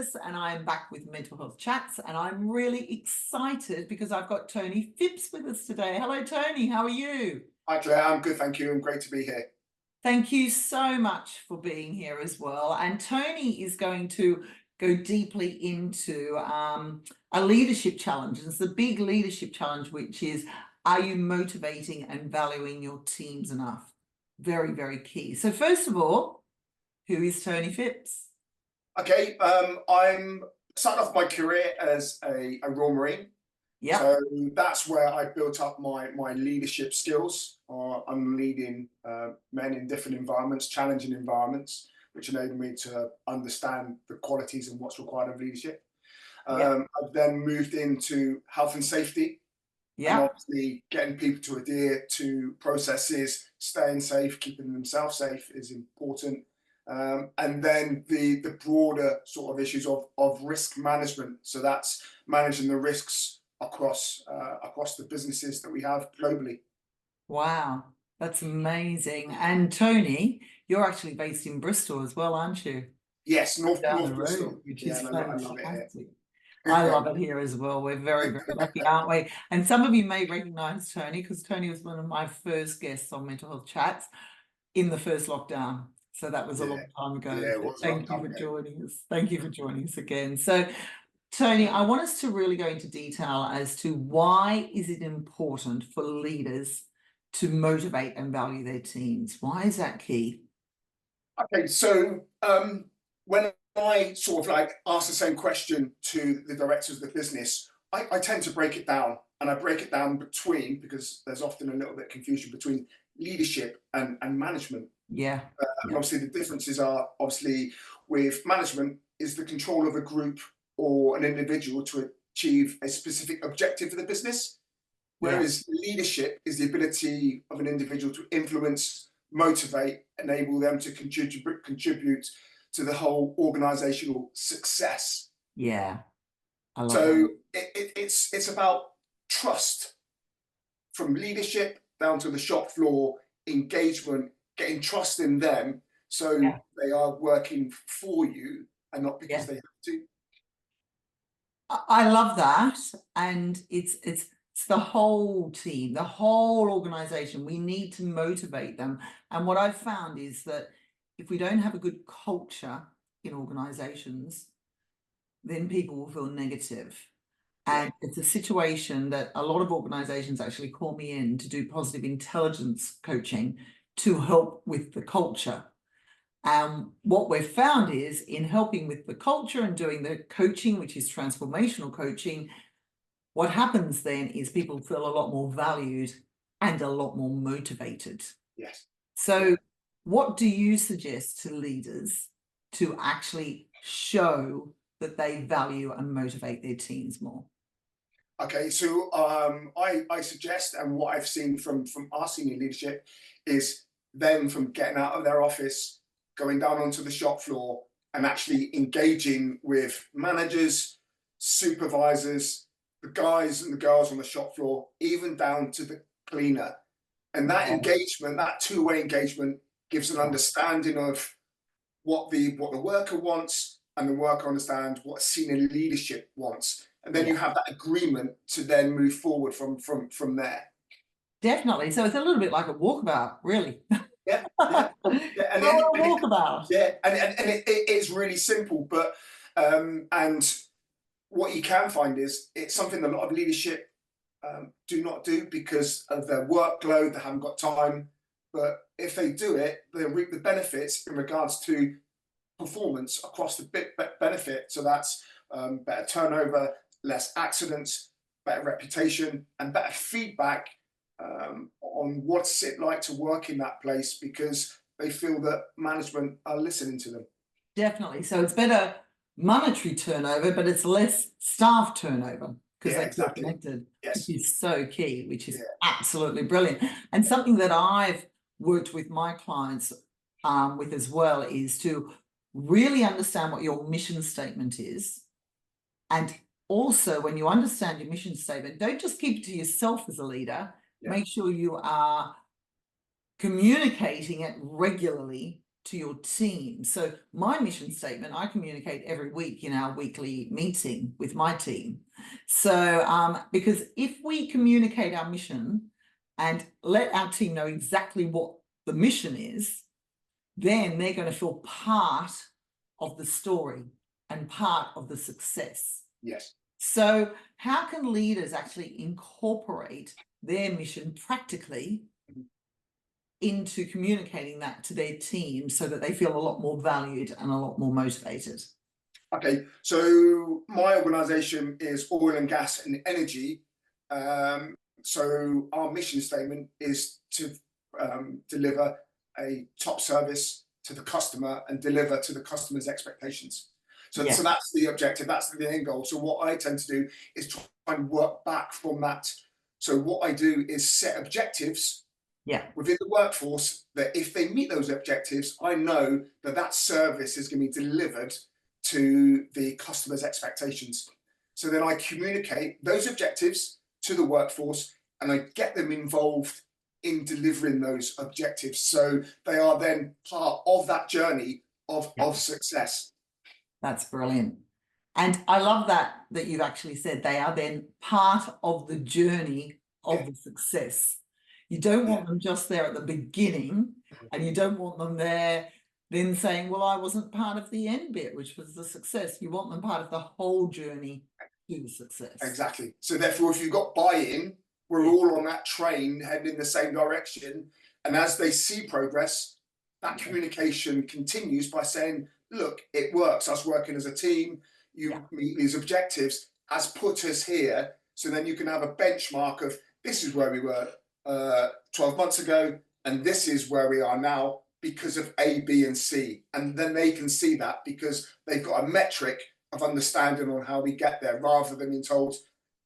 Davis, and I am back with Mental Health Chats, and I'm really excited because I've got Tony Phipps with us today. Hello, Tony. How are you? Hi Claire, I'm good, thank you. I'm great to be here. Thank you so much for being here as well. And Tony is going to go deeply into a leadership challenge. It's the big leadership challenge, which is, are you motivating and valuing your teams enough? Very, very key. So first of all, who is Tony Phipps? Okay, I'm started off my career as a Royal Marine. Yeah. So that's where I built up my leadership skills. I'm leading men in different environments, challenging environments, which enabled me to understand the qualities and what's required of leadership. I've then moved into health and safety. And obviously getting people to adhere to processes, staying safe, keeping themselves safe is important. And then the broader sort of issues of risk management. So that's managing the risks across the businesses that we have globally. Wow, that's amazing. And Tony, you're actually based in Bristol as well, aren't you? Yes, North Down Bristol. the road, which Yeah, is and I love it here. fantastic. I love it here as well. We're very, very lucky, aren't we? And some of you may recognize Tony because Tony was one of my first guests on Mental Health Chats in the first lockdown. So that was a long time ago. Yeah, it was Thank you for joining us. Thank you for joining us again. So Tony, I want us to really go into detail as to why is it important for leaders to motivate and value their teams? Why is that key? Okay, so when I sort of like ask the same question to the directors of the business, I tend to break it down, and I break it down between, because there's often a little bit of confusion between leadership and management. Yeah. And obviously the differences are obviously with management is the control of a group or an individual to achieve a specific objective for the business. Whereas leadership is the ability of an individual to influence, motivate, enable them to contribute to the whole organizational success. Yeah. I love So that. it's about trust, from leadership down to the shop floor, engagement, getting trust in them so they are working for you and not because they have to. I love that. And it's the whole team, the whole organization. We need to motivate them. And what I've found is that if we don't have a good culture in organizations, then people will feel negative. And it's a situation that a lot of organizations actually call me in to do positive intelligence coaching to help with the culture. And what we've found is in helping with the culture and doing the coaching, which is transformational coaching, what happens then is people feel a lot more valued and a lot more motivated. Yes. So what do you suggest to leaders to actually show that they value and motivate their teams more? Okay, so I suggest, and what I've seen from our senior leadership is them from getting out of their office, going down onto the shop floor and actually engaging with managers, supervisors, the guys and the girls on the shop floor, even down to the cleaner. And that engagement, that two-way engagement, gives an understanding of what the worker wants, and the worker understands what senior leadership wants. And then you have that agreement to then move forward from there. Definitely. So it's a little bit like a walkabout, really. Yeah. And walkabout. It's really simple, but and what you can find is it's something that a lot of leadership do not do because of their workload. They haven't got time. But if they do it, they'll reap the benefits in regards to performance across the benefit. So that's better turnover, less accidents, better reputation, and better feedback on what's it like to work in that place, because they feel that management are listening to them. Definitely. So it's better monetary turnover, but it's less staff turnover because they feel connected, which is so key, which is absolutely brilliant. And something that I've worked with my clients with as well is to really understand what your mission statement is. And also, when you understand your mission statement, don't just keep it to yourself as a leader. Make sure you are communicating it regularly to your team. So my mission statement, I communicate every week in our weekly meeting with my team. So because if we communicate our mission and let our team know exactly what the mission is, then they're going to feel part of the story and part of the success. Yes. So how can leaders actually incorporate their mission practically into communicating that to their team so that they feel a lot more valued and a lot more motivated? Okay, so my organisation is oil and gas and energy. So our mission statement is to deliver a top service to the customer and deliver to the customer's expectations. So, Yeah. so that's the objective, that's the end goal. So what I tend to do is try and work back from that. So what I do is set objectives within the workforce that if they meet those objectives, I know that that service is going to be delivered to the customer's expectations. So then I communicate those objectives to the workforce and I get them involved in delivering those objectives. So they are then part of that journey of success. That's brilliant. And I love that you've actually said they are then part of the journey of the success. You don't want them just there at the beginning, and you don't want them there then saying, well, I wasn't part of the end bit, which was the success. You want them part of the whole journey to the success. Exactly. So therefore, if you've got buy-in, we're all on that train heading in the same direction. And as they see progress, that communication continues by saying, look, it works. Us working as a team, you meet these objectives, has put us here. So then you can have a benchmark of this is where we were 12 months ago, and this is where we are now because of A, B, and C. And then they can see that because they've got a metric of understanding on how we get there, rather than being told,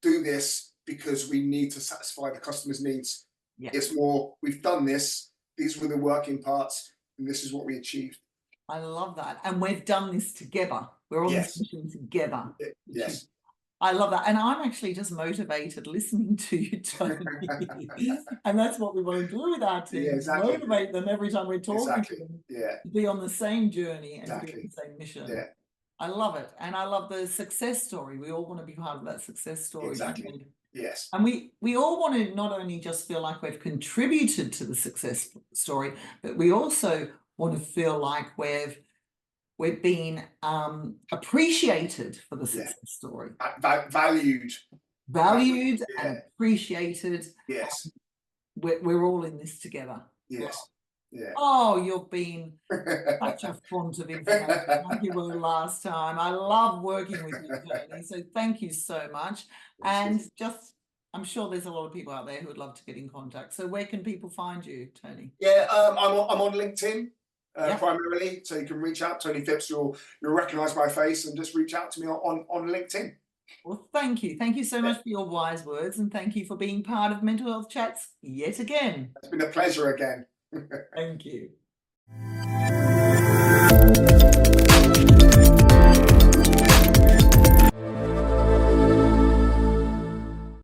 do this because we need to satisfy the customer's needs. It's more, we've done this, these were the working parts, and this is what we achieved. I love that. And we've done this together. We're on this mission together. Yes. I love that. And I'm actually just motivated listening to you, Tony. And that's what we want to do with our team. Motivate them every time we're talking to them to be on the same journey and to be on the same mission. I love it. And I love the success story. We all want to be part of that success story. Exactly. Yes. And we all want to not only just feel like we've contributed to the success story, but we also want to feel like we've been appreciated for the success story. Valued And appreciated. Yes. We're all in this together. Yes. Yeah. Oh, you've been such a font of information like you were last time. I love working with you, Tony. So thank you so much. And just, I'm sure there's a lot of people out there who would love to get in contact. So where can people find you, Tony? Yeah, I'm on LinkedIn primarily. So you can reach out, Tony Phipps. You'll recognise my face and just reach out to me on LinkedIn. Well, thank you. Thank you so much for your wise words, and thank you for being part of Mental Health Chats yet again. It's been a pleasure again. Thank you.